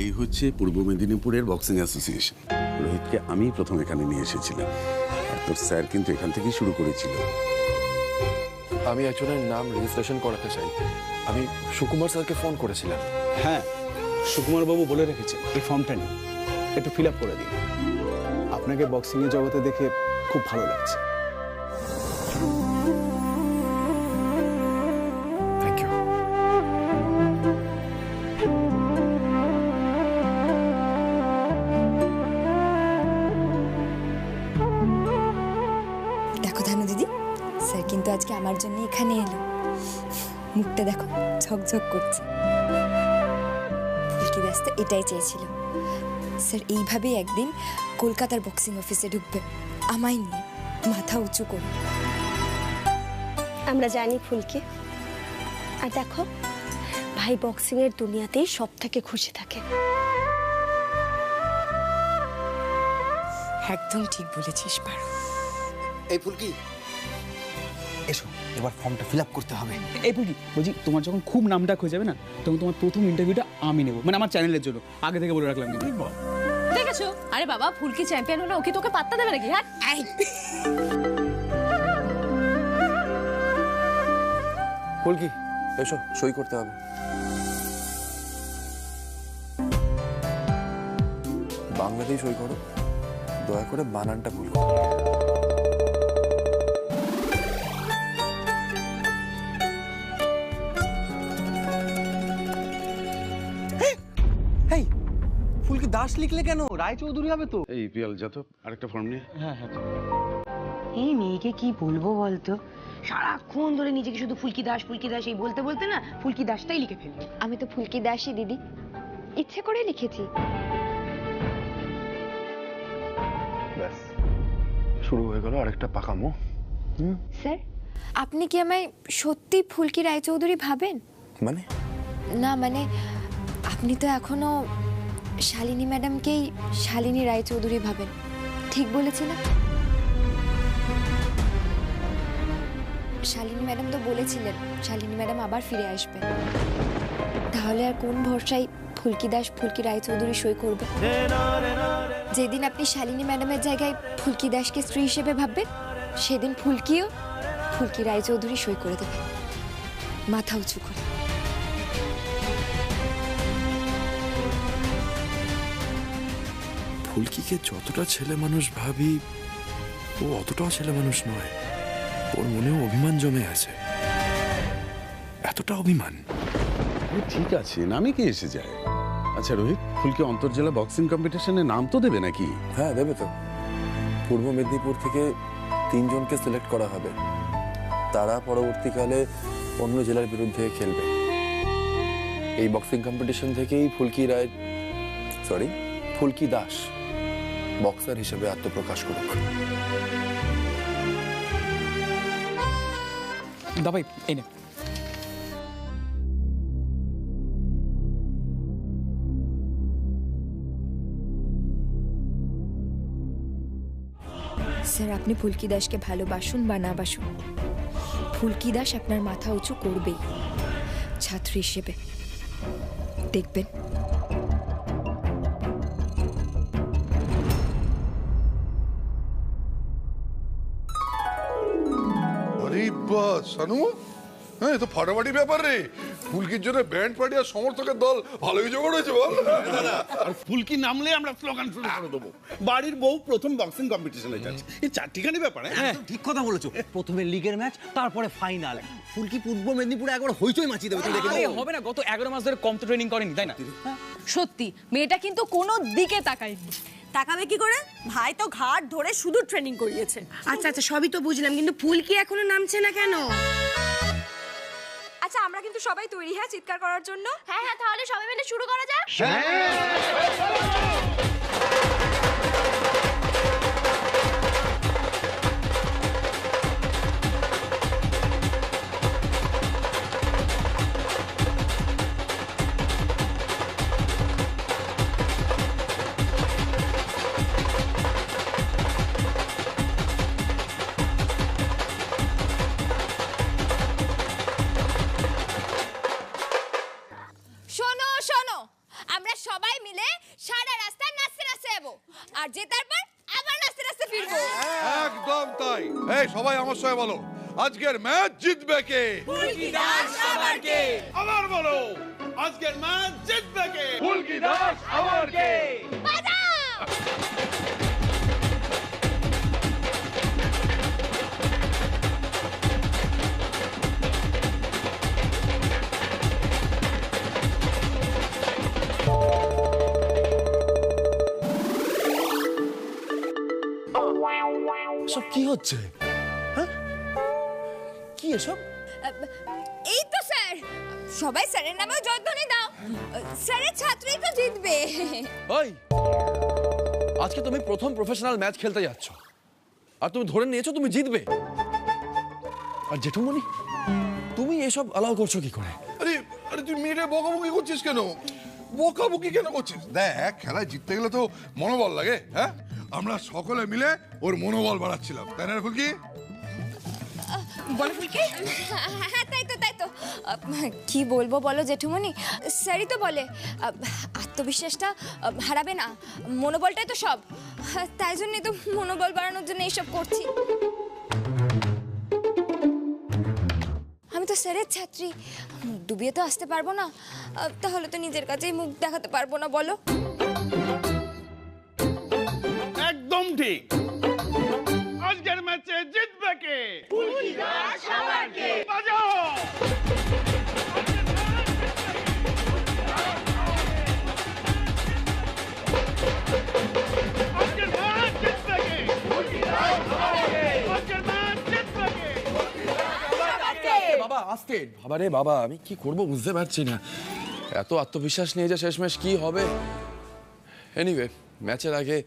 এই হচ্ছে পূর্ব মেদিনীপুরের বক্সিং অ্যাসোসিয়েশন। রোহিতকে আমি প্রথম এখানে নিয়ে এসেছিলাম, আর তোর স্যার কিন্তু এখান থেকেই শুরু করেছিল। আমি একজনের নাম রেজিস্ট্রেশন করাতে চাই। আমি সুকুমার স্যারকে ফোন করেছিলাম। হ্যাঁ, সুকুমার বাবু বলে রেখেছেন এই ফর্মটা নিয়ে একটু ফিল আপ করে দিন। আপনাকে বক্সিং এর জগতে দেখে খুব ভালো লাগছে। Thank you. দেখো ধানু দিদি, স্যার কিন্তু আজকে আমার জন্য এখানে এলো। মুখটা দেখো ঝকঝক করছে। ফুলকি দাস তো এটাই চেয়েছিল, স্যার এইভাবেই একদিন কলকাতার বক্সিং অফিসে ঢুকবে আমায় নিয়ে, মাথা উঁচু করে। আমরা জানি ফুলকি, আর দেখো ভাই বক্সিং এর দুনিয়াতেই সব থেকে খুশি থাকে। একদম ঠিক বলেছিস পারো। এই ফুলকি, এসো এবার ফর্মটা ফিল আপ করতে হবে। এই ফুলকি বলছি, তোমার যখন খুব নামডাক হয়ে যাবে না, তখন তোমার প্রথম ইন্টারভিউটা আমি নেবো, মানে আমার চ্যানেলের জন্য। আগে থেকে বলে রাখলাম। দেখেছো? আরে বাবা, ফুলকি চ্যাম্পিয়ন হলো, ওকে তোকে পাত্তা দেবে নাকি? হ্যাঁ, ফুলকি এসো, সই করতে হবে। বাংলাতেই সই করো, দয়া করে বানানটা ভুল করো। এই ফুলকি দাস লিখলে কেন? রায়চৌধুরী হবে তো। এই পিয়াল যা তো আরেকটা ফর্ম নিয়ে। হ্যাঁ হ্যাঁ, এই মেয়েকে কি বলবো বলতো, সারাক্ষণ ধরে নিজেকে শুধু ফুলকি দাস এই বলতে বলতে না ফুলকি দাসটাই লিখে ফেললো। আমি তো ফুলকি দাসই দিদি, ইচ্ছে করে লিখেছি। ব্যাস, শুরু হয়ে গেল আরেকটা পাকামো। স্যার, আপনি কি আমায় সত্যি ফুলকি রায়চৌধুরী ভাবেন? মানে না মানে, আপনি তো এখনো শালিনী ম্যাডামকেই শালিনী রায়চৌধুরী ভাবেন, ঠিক বলেছি না? শালিনী ম্যাডাম তো বলেছিলেন শালিনী ম্যাডাম আবার ফিরে আসবেন, তাহলে আর কোন ভরসায় ফুলকি দাস ফুলকি রায়চৌধুরী সই করবে? যেদিন আপনি শালিনী ম্যাডামের জায়গায় ফুলকি দাসকে স্ত্রী হিসেবে ভাববেন, সেদিন ফুলকিও ফুলকি রায়চৌধুরী সই করে দেবে, মাথা উঁচু করে। ফুলকিকে যতটা ছেলে মানুষ ভাবি, ও অতটাও ছেলে মানুষ নয়। ওর মনেও অভিমান জমে আছে, এতটা অভিমান। ঠিক আছে, নামে কি এসে যায়। আচ্ছা রোহিত, ফুলকি অন্তর্জেলা বক্সিং কম্পিটিশনে নাম তো দেবে নাকি? হ্যাঁ দেবে তো। পূর্ব মেদিনীপুর থেকে 3 জনকে সিলেক্ট করা হবে, তারা পরবর্তীকালে অন্য জেলার বিরুদ্ধে খেলবে। এই বক্সিং কম্পিটিশন থেকেই ফুলকি দাস বক্সার হিসেবে আত্মপ্রকাশ করুক। দাবাই এই নে। স্যার, আপনি ফুলকি দাসকে ভালোবাসুন বা না বাসুন, ফুলকি দাস আপনার মাথা উঁচু করবেই ছাত্রী হিসেবে, দেখবেন। আরে বাস শানু, হ্যাঁ তো ফাটাফাটি ব্যাপার রে। ফুলকির জন্য ব্যান্ড পার্টি আর সমর্থকের দল ভালোই জোগাড় হয়েছে বল। আর ফুলকি নামলে আমরা স্লোগান শুরু করে দেবো, বাড়ির বউ প্রথম বক্সিং কম্পিটিশনে যাচ্ছে। এই চারটিখানি ব্যাপার। হ্যাঁ ঠিক কথা বলেছো। প্রথমে লিগের ম্যাচ, তারপরে ফাইনাল। ফুলকি পূর্ব মেদিনীপুরে একবার হইচই মাচিয়ে দেবে। হবে না, গত 11 মাস ধরে কম তো ট্রেনিং করেনি, তাই না? সত্যি মেয়েটা কিন্তু কোনো দিকে তাকায়নি। তাকাবে কি করে? ভাই তো ঘাট ধরে শুধু ট্রেনিং করিয়েছে। আচ্ছা আচ্ছা, সবই তো বুঝলাম, কিন্তু ফুলকি এখনো নামছে না কেন? আচ্ছা, আমরা কিন্তু সবাই তৈরি, হ্যাঁ, চিৎকার করার জন্য? হ্যাঁ হ্যাঁ, তাহলে সবাই মিলে শুরু করা যাক। সবাই মিলে সারা রাস্তা নাচতে নাচতে যাবো আর জেতার পর আবার নাচতে নাচতে ফিরবো। একদম তাই। এই সবাই আমার সঙ্গে বলো, আজকের ম্যাচ জিতবে কে? ফুলকি দাস আবার কে? আবার বলো, আজকের ম্যাচ জিতবে কে? ফুলকি দাস আবার কে? বাজাও! সব কি হচ্ছে? হ্যাঁ, কি এসব? এই তো স্যার, সবাই স্যারের নামেও জয়ধ্বনি দাও। স্যারের ছাত্রই তো জিতবে। ওই, আজকে তুমি প্রথম প্রফেশনাল ম্যাচ খেলতে যাচ্ছ আর তুমি ধরে নিয়েছো তুমি জিতবে। আর জেঠুমনি, তুমি এসব অ্যালাউ করছো কি করে? আরে আরে তুই মেয়েটা বকাবকি করছিস কেন? বকাবকি কেন করছিস? দেখ, খেলায় জিততে গেলে তো মনোবল লাগে। হ্যাঁ, আমরা সকলে মিলে ওর মনোবল বাড়াচ্ছিলাম, তাই না ফুলকি? বলো ফুলকি। হ্যাঁ, তাই তো তাই তো। কি বলবো বলো জেঠুমনি, স্যারই তো বলে আত্মবিশ্বাসটা হারাবে না, মনোবলটাই তো সব। তাই জন্যই তো মনোবল বাড়ানোর জন্য এইসব করছি। আমি তো স্যারের ছাত্রী, মুখ ডুবিয়ে তো আসতে পারবো না, তাহলে তো নিজের কাছেই মুখ দেখাতে পারবো না বলো। একদম ঠিক। আজকের ম্যাচে জিতবে কে? ফুলকি দাস আবার কে? বাজাও! আজকের ম্যাচ জিতবে কে? ফুলকি দাস আবার কে? আজকের ম্যাচ জিতবে কে? ফুলকি দাস আবার কে? বাবা আস্তে। বাবা রে বাবা, আমি কি করব বুঝতে পারছি না। এত আত্মবিশ্বাস নিয়ে যে শেষমেশ কি হবে। এনিওয়ে, ম্যাচের আগে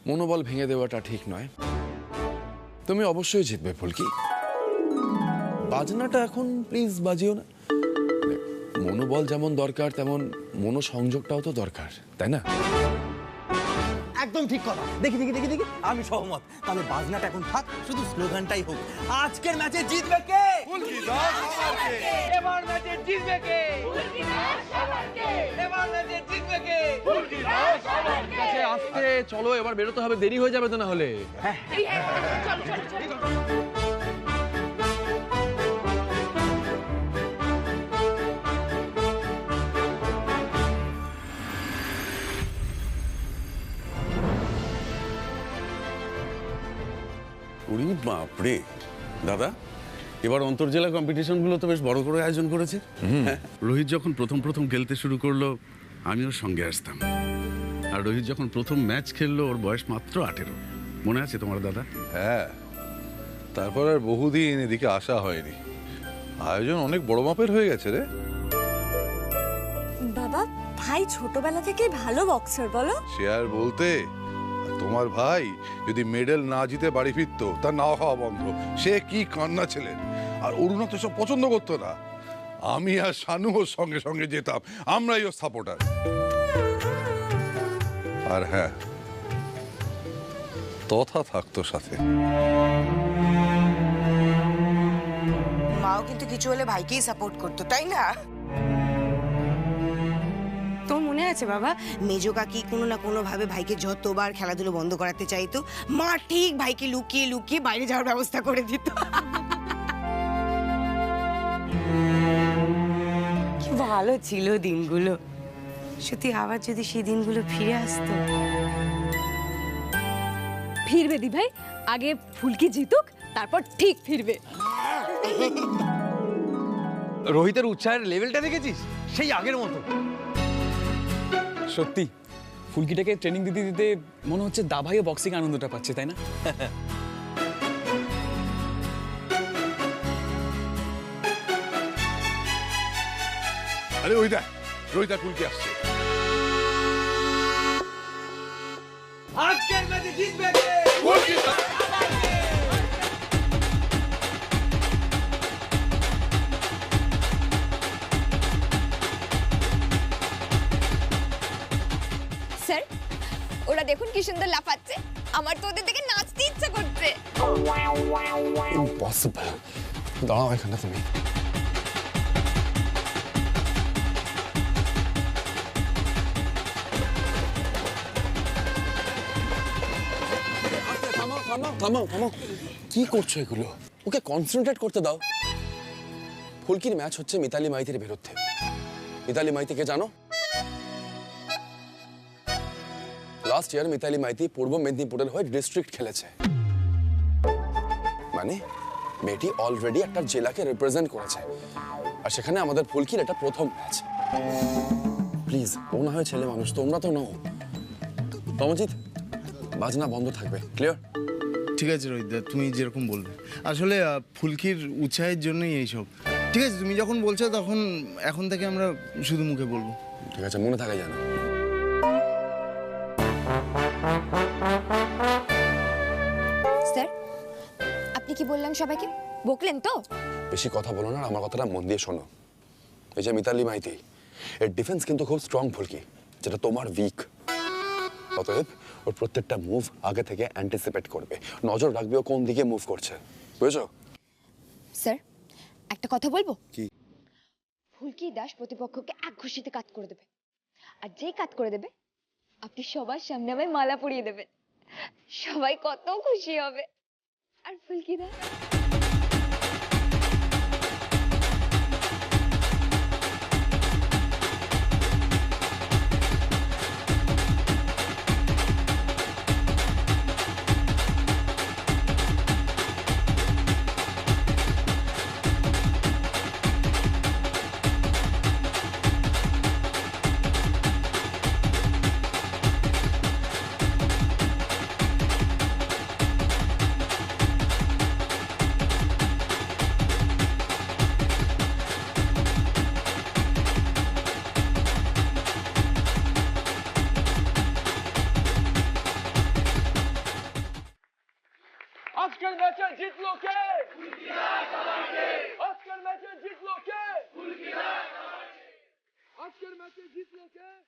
মনোবল ভেঙে দেওয়াটা ঠিক নয়। তুমি অবশ্যই জিতবে ফুলকি। বাজনাটা এখন প্লিজ বাজিও না। মনোবল যেমন দরকার তেমন মনোসংযোগটাও তো দরকার, তাই না? একদম ঠিক কথা। দেখি দেখি দেখি দেখি, আমি সহমত। তাহলে বাজনাটা এখন থাক, শুধু স্লোগানটাই হোক। আজকের ম্যাচে জিতবে কে? ফুলকি দাস আবার কে? এবার ম্যাচে জিতবে কে? ফুলকি দাস আবার কে? এবার ম্যাচে জিতবে কে? ফুলকি দাস আবার কে? আচ্ছা, আস্তে চলো, এবার বেরোতে হবে, দেরি হয়ে যাবে তো না হলে। চলো চলো চলো। উড়ি বাপরে দাদা, এবার অন্তর্জেলা কম্পিটিশনগুলো তো বেশ বড় করে আয়োজন করেছে। হ্যাঁ, রোহিত যখন প্রথম প্রথম খেলতে শুরু করলো আমি ওর সঙ্গে আসতাম, আর রোহিত যখন প্রথম ম্যাচ খেললো ওর বয়স মাত্র 18। মনে আছে তোমার দাদা? হ্যাঁ, তারপর আর বহুদিন এদিকে আসা হয়নি। আয়োজন অনেক বড় মাপের হয়ে গেছে রে। বাবা, ভাই ছোটবেলা থেকেই ভালো বক্সার বলো। সে আর বলতে, তোমার ভাই যদি মেডেল না জিতে বাড়ি ফিরতো, তার না হওয়া বন্ধ। সে কি কান্না ছেলে। আর অরুণা তো সব পছন্দ করতো না। আমি আর শানু ওর সঙ্গে সঙ্গে যেতাম, আমরাই ওর সাপোর্টার। আর হ্যাঁ, তথা থাকতো সাথে। মাও কিন্তু কিছু হলে ভাইকেই সাপোর্ট করতো, তাই না? তোর মনে আছে বাবা, মেজো কাকি কোনো না কোনো ভাবে ভাইকে যতবার খেলাধুলো বন্ধ করাতে চাইতো, মা ঠিক ভাইকে লুকিয়ে লুকিয়ে বাইরে যাওয়ার ব্যবস্থা করে দিত। কি ভালো ছিল দিনগুলো। সত্যি আবার যদি সেই দিনগুলো ফিরে আসতো। ফিরবে দি ভাই, আগে ফুলকি জিতুক, তারপর ঠিক ফিরবে। রোহিতের উৎসাহের লেভেলটা দেখেছিস? সেই আগের মতো। সত্যি ফুলকিটাকে ট্রেনিং দিতে দিতে মনে হচ্ছে দাভাইও বক্সিং আনন্দটা পাচ্ছে, তাই না? আরে ওই দেখ, রোহিত ফুলকি আসছে। আজকের ম্যাচে জিতবে কে? ফুলকি দাস। স্যার, ওরা দেখুন কি সুন্দর লাফাচ্ছে, আমার তো ওদের দেখে নাচতে ইচ্ছা করছে। ইম্পসিবল। দাঁড়াও এখানে তুমি। থামাও থামাও থামাও, কি করছো এগুলো? ওকে কনসেন্ট্রেট করতে দাও। ফুলকির ম্যাচ হচ্ছে মিতালি মাইতির বিরুদ্ধে। মিতালি মাইতিকে জানো? লাস্ট ইয়ার মিতালি মাইতি পূর্ব মেদিনীপুরের হয়ে ডিস্ট্রিক্ট খেলেছে, মানে মেয়েটি অলরেডি একটা জেলাকে রিপ্রেজেন্ট করেছে, আর সেখানে আমাদের ফুলকির এটা প্রথম ম্যাচ। প্লিজ, ও না হয় ছেলে মানুষ, তোমরা তো নও। রমজিৎ, বাজনা বন্ধ থাকবে, ক্লিয়ার? ঠিক আছে রোহিতদা, তুমি যেরকম বলবে। আসলে ফুলকির উৎসাহের জন্যই এইসব। ঠিক আছে, তুমি যখন বলছো তখন এখন থেকে আমরা শুধু মুখে বলবো। ঠিক আছে, মনে থাকে যেন। স্যার, আপনি কি বললেন সবাইকে? বকলেন তো? বেশি কথা বলো না, আর আমার কথাটা মন দিয়ে শোনো। এই যে মিতালি মাইতি, এর ডিফেন্স কিন্তু খুব স্ট্রং ফুলকি, যেটা তোমার উইক। অতএব ওর প্রত্যেকটা মুভ আগে থেকে অ্যান্টিসিপেট করবে, নজর রাখবে ও কোন দিকে মুভ করছে, বুঝেছো? স্যার, একটা কথা বলবো? কি? ফুলকি দাস প্রতিপক্ষকে এক ঘুষিতে কাট করে দেবে, আর যেই কাট করে দেবে আপনি সবার সামনে আমায় মালা পরিয়ে দেবেন। সবাই কত খুশি হবে। আর ফুলকি দাস আজকের ম্যাচে জিতলো কে? আজকের ম্যাচে জিতলো কে? আজকের ম্যাচে জিতলো কে?